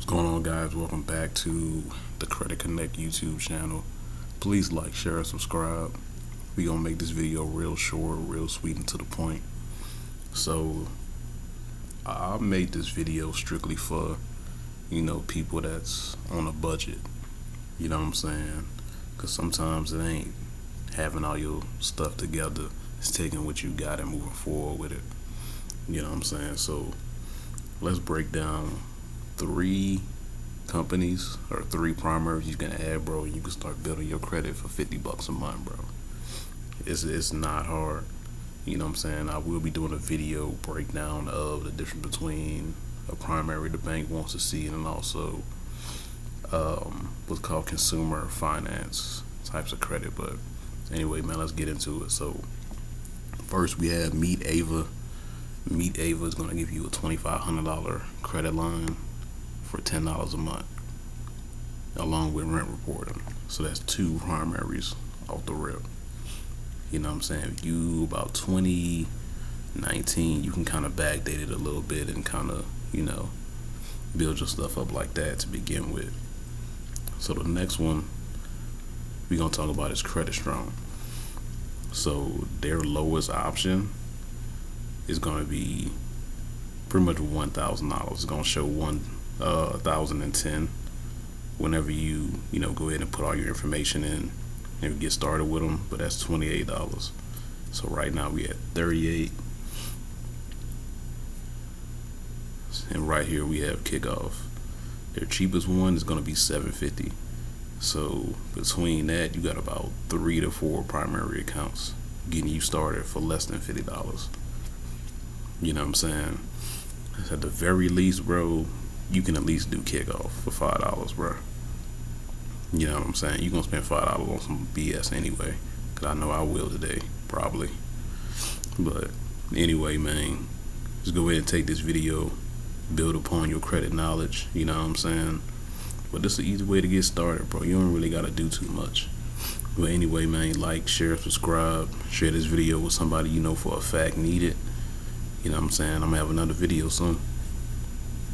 Going on, guys? Welcome back to the Credit Connect YouTube channel. Please like, share, and subscribe. We gonna make this video real short, real sweet, and to the point. So I made this video strictly for people that's on a budget. You know what I'm saying? Because sometimes it ain't having all your stuff together. It's taking what you got and moving forward with it. You know what I'm saying? So let's break down 3 companies or 3 primaries you can add, bro. You can start building your credit for $50 a month, bro. It's not hard. You know what I'm saying? I will be doing a video breakdown of the difference between a primary the bank wants to see and also what's called consumer finance types of credit. But anyway, man, let's get into it. So first we have Meet Ava. Meet Ava is going to give you a $2,500 credit line for $10 a month, along with rent reporting. So that's 2 primaries off the rip. You know what I'm saying? If you about 2019, you can kind of backdate it a little bit and kind of, build your stuff up like that to begin with. So the next one we're going to talk about is Credit Strong. So their lowest option is going to be pretty much $1,000. It's going to show 1,010 whenever you go ahead and put all your information in and get started with them. But that's $28. So right now we at 38, and right here we have Kickoff. Their cheapest one is going to be $750. So between that, you got about 3 to 4 primary accounts getting you started for less than $50. You know what I'm saying? At the very least, bro, you can at least do Kickoff for $5, bro. You know what I'm saying? You're going to spend $5 on some BS anyway, because I know I will today, probably. But anyway, man, just go ahead and take this video, build upon your credit knowledge, you know what I'm saying? But this is an easy way to get started, bro. You don't really got to do too much. But anyway, man, like, share, subscribe, share this video with somebody you know for a fact need it. You know what I'm saying? I'm going to have another video soon.